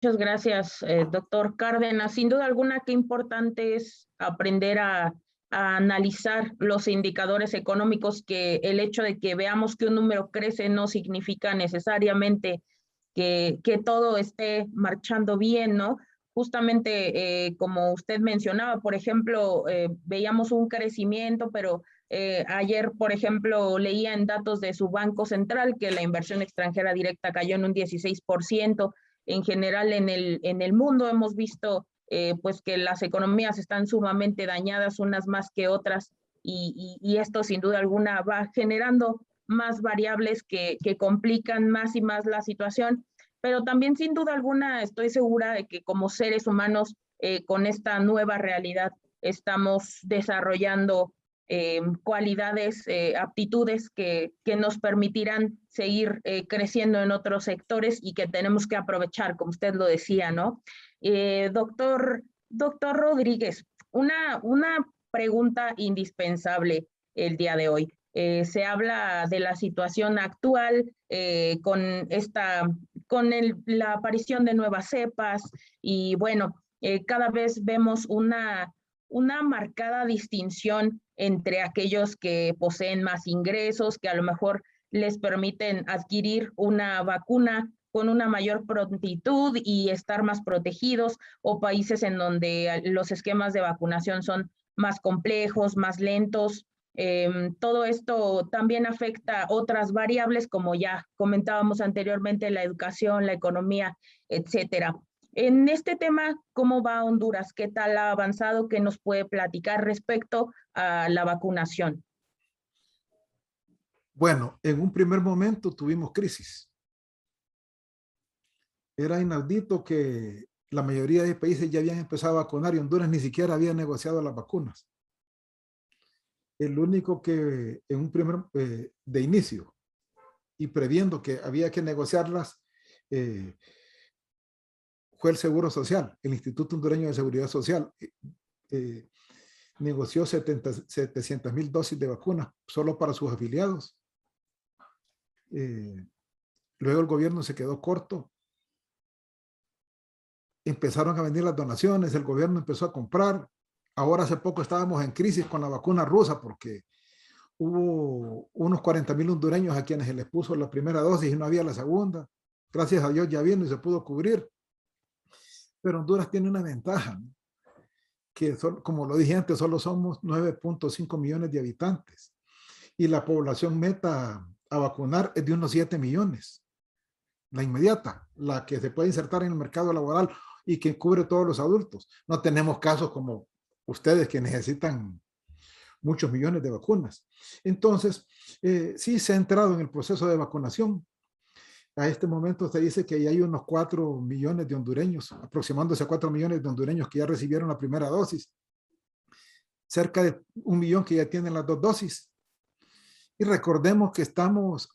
Muchas gracias, doctor Cárdenas. Sin duda alguna, qué importante es aprender a analizar los indicadores económicos, que el hecho de que veamos que un número crece no significa necesariamente que todo esté marchando bien, ¿no? Justamente como usted mencionaba, por ejemplo, veíamos un crecimiento, pero ayer, por ejemplo, leía en datos de su Banco Central que la inversión extranjera directa cayó en un 16%. En general, en el mundo hemos visto pues que las economías están sumamente dañadas, unas más que otras, y esto sin duda alguna va generando más variables que complican más y más la situación. Pero también sin duda alguna estoy segura de que como seres humanos con esta nueva realidad estamos desarrollando cualidades, aptitudes que nos permitirán seguir creciendo en otros sectores y que tenemos que aprovechar, como usted lo decía, ¿no? Doctor Rodríguez, una pregunta indispensable el día de hoy. Se habla de la situación actual con la aparición de nuevas cepas, y bueno, cada vez vemos una marcada distinción entre aquellos que poseen más ingresos, que a lo mejor les permiten adquirir una vacuna con una mayor prontitud y estar más protegidos, o países en donde los esquemas de vacunación son más complejos, más lentos. Todo esto también afecta otras variables, como ya comentábamos anteriormente, la educación, la economía, etcétera. En este tema, ¿cómo va Honduras? ¿Qué tal ha avanzado? ¿Qué nos puede platicar respecto a la vacunación? Bueno, en un primer momento tuvimos crisis. Era inaudito que la mayoría de países ya habían empezado a vacunar y Honduras ni siquiera había negociado las vacunas. El único que en un primer, de inicio, y previendo que había que negociarlas, fue el Seguro Social, el Instituto Hondureño de Seguridad Social. Negoció 700,000 dosis de vacunas solo para sus afiliados. Luego el gobierno se quedó corto. Empezaron a venir las donaciones, el gobierno empezó a comprar. Ahora hace poco estábamos en crisis con la vacuna rusa porque hubo unos 40,000 hondureños a quienes se les puso la primera dosis y no había la segunda. Gracias a Dios ya vino y se pudo cubrir. Pero Honduras tiene una ventaja, ¿no? Que como lo dije antes, solo somos 9.5 millones de habitantes y la población meta a vacunar es de unos 7 millones. La inmediata, la que se puede insertar en el mercado laboral y que cubre todos los adultos. No tenemos casos como ustedes que necesitan muchos millones de vacunas. Entonces, sí se ha entrado en el proceso de vacunación. A este momento se dice que ya hay unos 4 millones de hondureños, aproximándose a 4 millones de hondureños que ya recibieron la primera dosis. Cerca de 1 millón que ya tienen las 2 dosis. Y recordemos que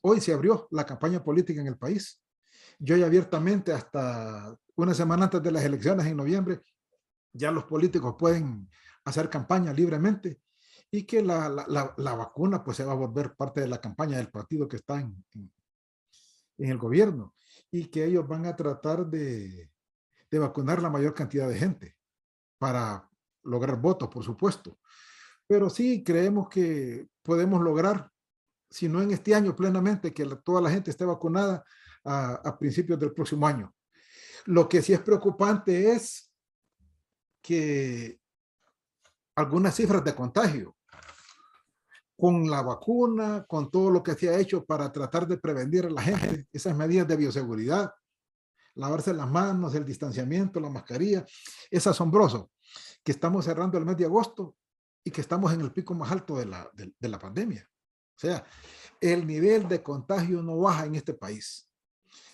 hoy se abrió la campaña política en el país. Yo ya abiertamente, hasta una semana antes de las elecciones en noviembre, ya los políticos pueden hacer campaña libremente y que la vacuna pues se va a volver parte de la campaña del partido que está en el gobierno y que ellos van a tratar de vacunar la mayor cantidad de gente para lograr votos, por supuesto. Pero sí creemos que podemos lograr, si no en este año plenamente, que toda la gente esté vacunada a principios del próximo año. Lo que sí es preocupante es que algunas cifras de contagio, con la vacuna, con todo lo que se ha hecho para tratar de prevenir a la gente, esas medidas de bioseguridad, lavarse las manos, el distanciamiento, la mascarilla, es asombroso que estamos cerrando el mes de agosto y que estamos en el pico más alto de la pandemia. O sea, el nivel de contagio no baja en este país.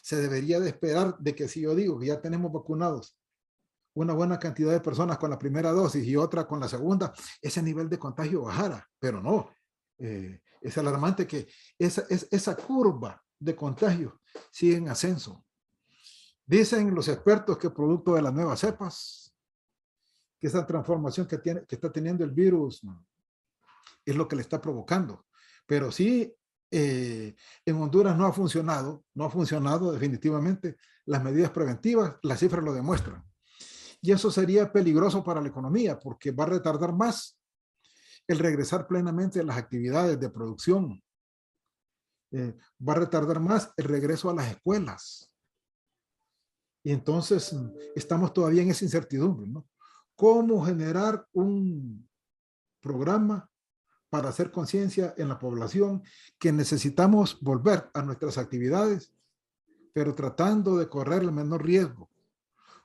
Se debería de esperar de que si yo digo que ya tenemos vacunados una buena cantidad de personas con la primera dosis y otra con la segunda, ese nivel de contagio bajara, pero no. Es alarmante que esa curva de contagio sigue en ascenso. Dicen los expertos que producto de las nuevas cepas, que esa transformación que está teniendo el virus es lo que le está provocando. Pero sí, en Honduras no ha funcionado definitivamente las medidas preventivas, las cifras lo demuestran. Y eso sería peligroso para la economía porque va a retardar más el regresar plenamente a las actividades de producción. Va a retardar más el regreso a las escuelas. Y entonces estamos todavía en esa incertidumbre, ¿no? ¿Cómo generar un programa para hacer conciencia en la población que necesitamos volver a nuestras actividades, pero tratando de correr el menor riesgo?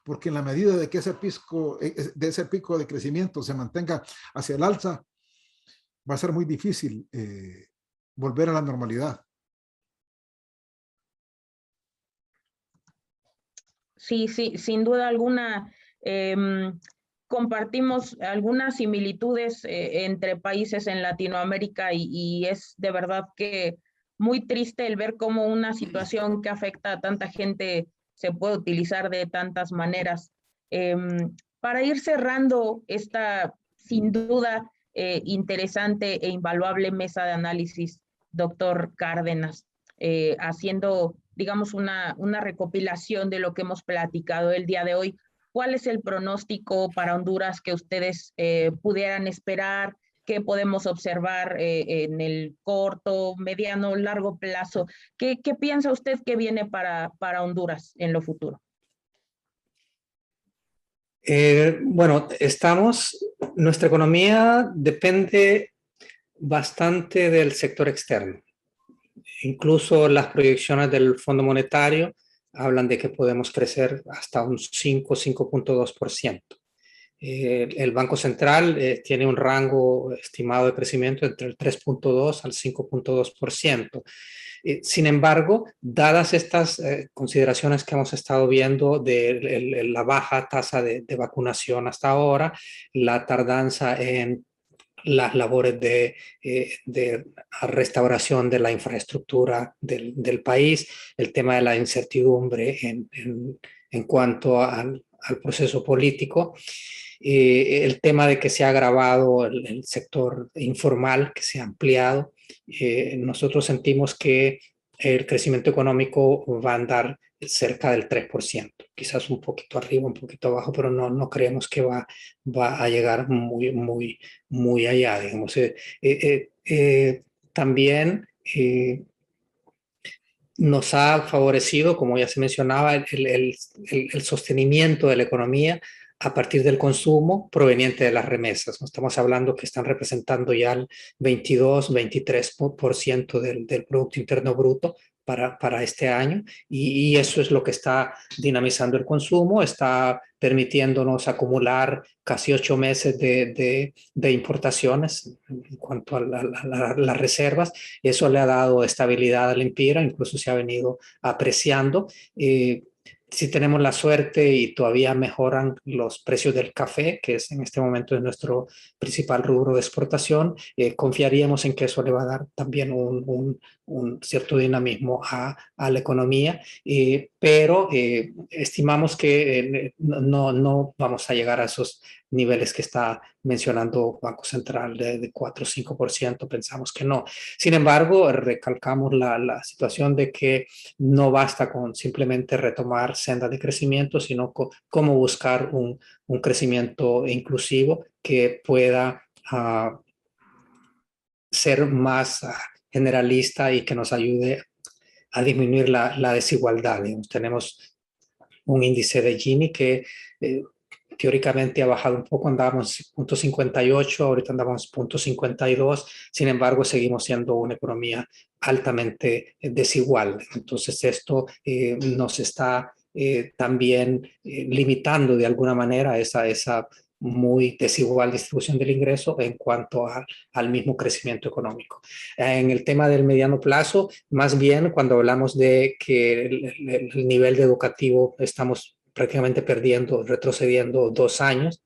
Porque en la medida de que ese pico de crecimiento se mantenga hacia el alza, va a ser muy difícil volver a la normalidad. Sí, sí, sin duda alguna. Compartimos algunas similitudes entre países en Latinoamérica y es de verdad que muy triste el ver cómo una situación que afecta a tanta gente se puede utilizar de tantas maneras. Para ir cerrando esta, sin duda, interesante e invaluable mesa de análisis, doctor Cárdenas, haciendo, digamos, una recopilación de lo que hemos platicado el día de hoy. ¿Cuál es el pronóstico para Honduras que ustedes pudieran esperar? ¿Qué podemos observar en el corto, mediano, largo plazo? ¿Qué piensa usted que viene para Honduras en lo futuro? Bueno, nuestra economía depende bastante del sector externo. Incluso las proyecciones del Fondo Monetario hablan de que podemos crecer hasta un 5.2%. El Banco Central tiene un rango estimado de crecimiento entre el 3.2 al 5.2%. Sin embargo, dadas estas consideraciones que hemos estado viendo de la baja tasa de vacunación hasta ahora, la tardanza en las labores de restauración de la infraestructura del país, el tema de la incertidumbre en cuanto al proceso político, el tema de que se ha agravado el sector informal, que se ha ampliado. Nosotros sentimos que el crecimiento económico va a andar cerca del 3%, quizás un poquito arriba, un poquito abajo, pero no creemos que va a llegar muy allá, digamos. También nos ha favorecido, como ya se mencionaba, el sostenimiento de la economía a partir del consumo proveniente de las remesas. No estamos hablando que están representando ya el 22-23% del Producto Interno Bruto para este año, y eso es lo que está dinamizando el consumo, está permitiéndonos acumular casi 8 meses de importaciones en cuanto a las reservas. Eso le ha dado estabilidad al INPIRA, incluso se ha venido apreciando. Si tenemos la suerte y todavía mejoran los precios del café, que es en este momento nuestro principal rubro de exportación, confiaríamos en que eso le va a dar también un cierto dinamismo a la economía, pero estimamos que no vamos a llegar a esos niveles que está mencionando Banco Central de 4 o 5%, pensamos que no. Sin embargo, recalcamos la situación de que no basta con simplemente retomar senda de crecimiento, sino cómo buscar un crecimiento inclusivo que pueda ser más generalista y que nos ayude a disminuir la desigualdad. Digamos, tenemos un índice de Gini que teóricamente ha bajado un poco, andábamos 0.58, ahorita andamos 0.52, sin embargo seguimos siendo una economía altamente desigual. Entonces esto nos está también limitando de alguna manera esa muy desigual distribución del ingreso en cuanto al mismo crecimiento económico. En el tema del mediano plazo, más bien cuando hablamos de que el nivel educativo estamos prácticamente retrocediendo 2 años,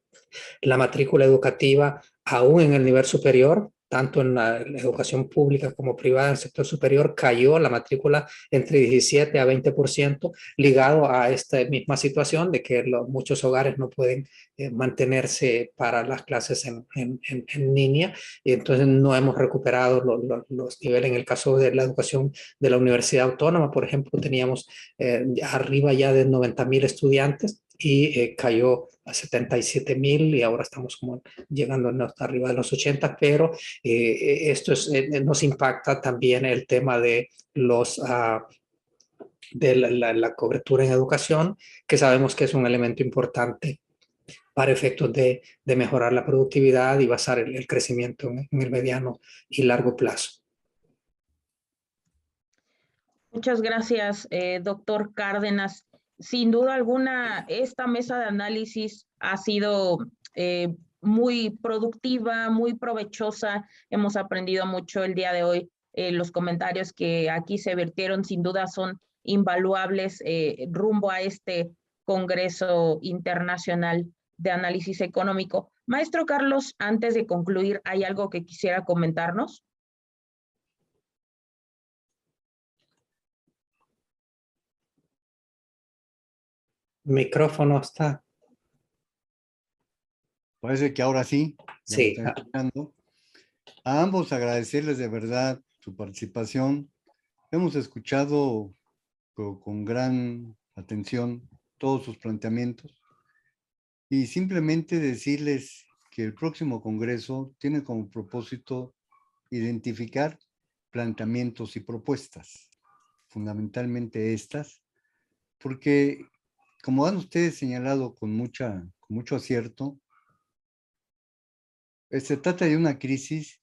la matrícula educativa aún en el nivel superior, tanto en la educación pública como privada en el sector superior, cayó la matrícula entre 17 a 20%, ligado a esta misma situación de que muchos hogares no pueden mantenerse para las clases en línea, y entonces no hemos recuperado los niveles. En el caso de la educación de la Universidad Autónoma, por ejemplo, teníamos arriba ya de 90,000 estudiantes y cayó a 77,000 y ahora estamos como llegando hasta arriba de los 80, pero esto nos impacta también el tema de de la cobertura en educación, que sabemos que es un elemento importante para efectos de mejorar la productividad y basar el crecimiento en el mediano y largo plazo. Muchas gracias, doctor Cárdenas. Sin duda alguna, esta mesa de análisis ha sido muy productiva, muy provechosa. Hemos aprendido mucho el día de hoy. Los comentarios que aquí se vertieron sin duda son invaluables rumbo a este Congreso Internacional de Análisis Económico. Maestro Carlos, antes de concluir, ¿hay algo que quisiera comentarnos? Micrófono está. Parece que ahora sí. Sí. A ambos agradecerles de verdad su participación. Hemos escuchado con gran atención todos sus planteamientos y simplemente decirles que el próximo Congreso tiene como propósito identificar planteamientos y propuestas, fundamentalmente estas, porque como han ustedes señalado con mucho acierto, se trata de una crisis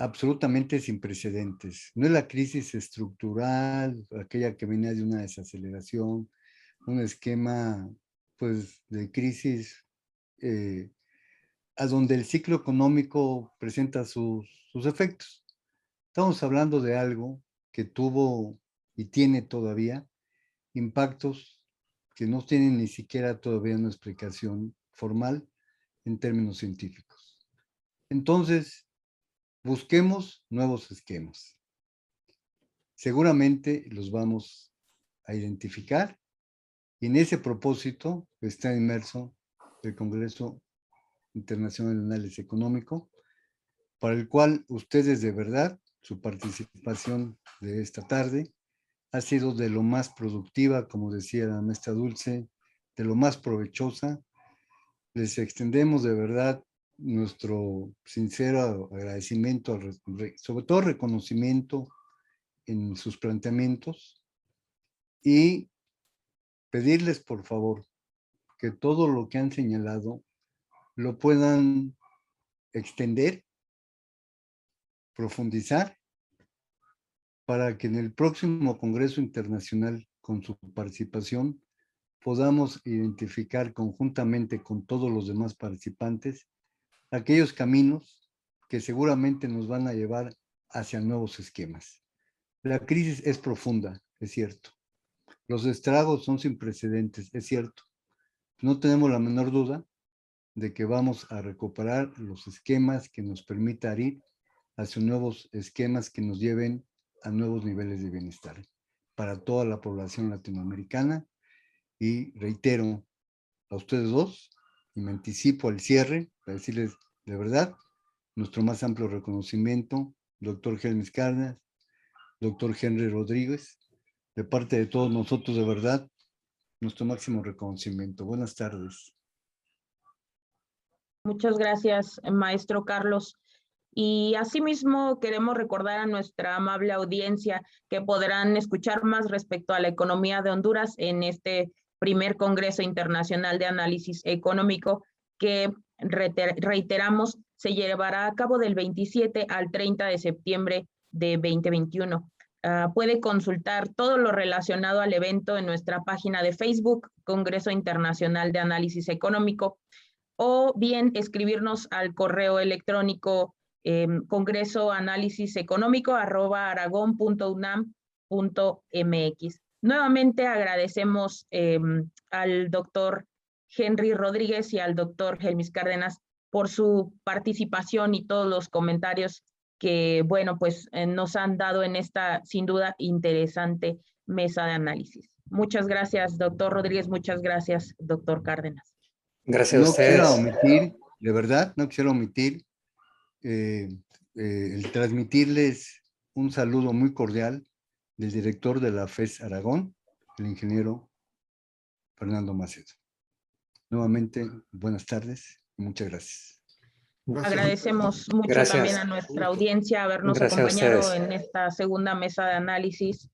absolutamente sin precedentes. No es la crisis estructural, aquella que venía de una desaceleración, un esquema pues de crisis a donde el ciclo económico presenta sus efectos. Estamos hablando de algo que tuvo y tiene todavía impactos que no tienen ni siquiera todavía una explicación formal en términos científicos. Entonces, busquemos nuevos esquemas. Seguramente los vamos a identificar y en ese propósito está inmerso el Congreso Internacional de Análisis Económico, para el cual ustedes de verdad, su participación de esta tarde ha sido de lo más productiva, como decía la maestra Dulce, de lo más provechosa. Les extendemos de verdad nuestro sincero agradecimiento, sobre todo reconocimiento en sus planteamientos y pedirles por favor que todo lo que han señalado lo puedan extender, profundizar, para que en el próximo Congreso Internacional, con su participación, podamos identificar conjuntamente con todos los demás participantes aquellos caminos que seguramente nos van a llevar hacia nuevos esquemas. La crisis es profunda, es cierto. Los estragos son sin precedentes, es cierto. No tenemos la menor duda de que vamos a recuperar los esquemas que nos permitan ir hacia nuevos esquemas que nos lleven a nuevos niveles de bienestar para toda la población latinoamericana. Y reitero a ustedes dos, y me anticipo al cierre, para decirles de verdad, nuestro más amplio reconocimiento, doctor Helmis Cárdenas, doctor Henry Rodríguez, de parte de todos nosotros, de verdad, nuestro máximo reconocimiento. Buenas tardes. Muchas gracias, maestro Carlos. Y asimismo queremos recordar a nuestra amable audiencia que podrán escuchar más respecto a la economía de Honduras en este primer Congreso Internacional de Análisis Económico que reiteramos se llevará a cabo del 27 al 30 de septiembre de 2021. Puede consultar todo lo relacionado al evento en nuestra página de Facebook, Congreso Internacional de Análisis Económico, o bien escribirnos al correo electrónico congresoanálisis-económico@aragon.unam.mx. Nuevamente agradecemos al doctor Henry Rodríguez y al doctor Helmis Cárdenas por su participación y todos los comentarios que, bueno, pues nos han dado en esta, sin duda, interesante mesa de análisis. Muchas gracias, doctor Rodríguez. Muchas gracias, doctor Cárdenas. Gracias a ustedes. No quisiera omitir, de verdad, no quisiera omitir el transmitirles un saludo muy cordial del director de la FES Aragón, el ingeniero Fernando Macedo. Nuevamente, buenas tardes y muchas gracias. Gracias. Agradecemos mucho Gracias. también a nuestra audiencia habernos Gracias a acompañado ustedes. en esta segunda mesa de análisis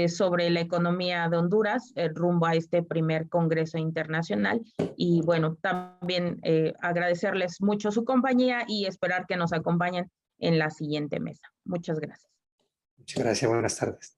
sobre la economía de Honduras rumbo a este primer Congreso Internacional. Y bueno, también agradecerles mucho su compañía y esperar que nos acompañen en la siguiente mesa. Muchas gracias. Muchas gracias. Buenas tardes.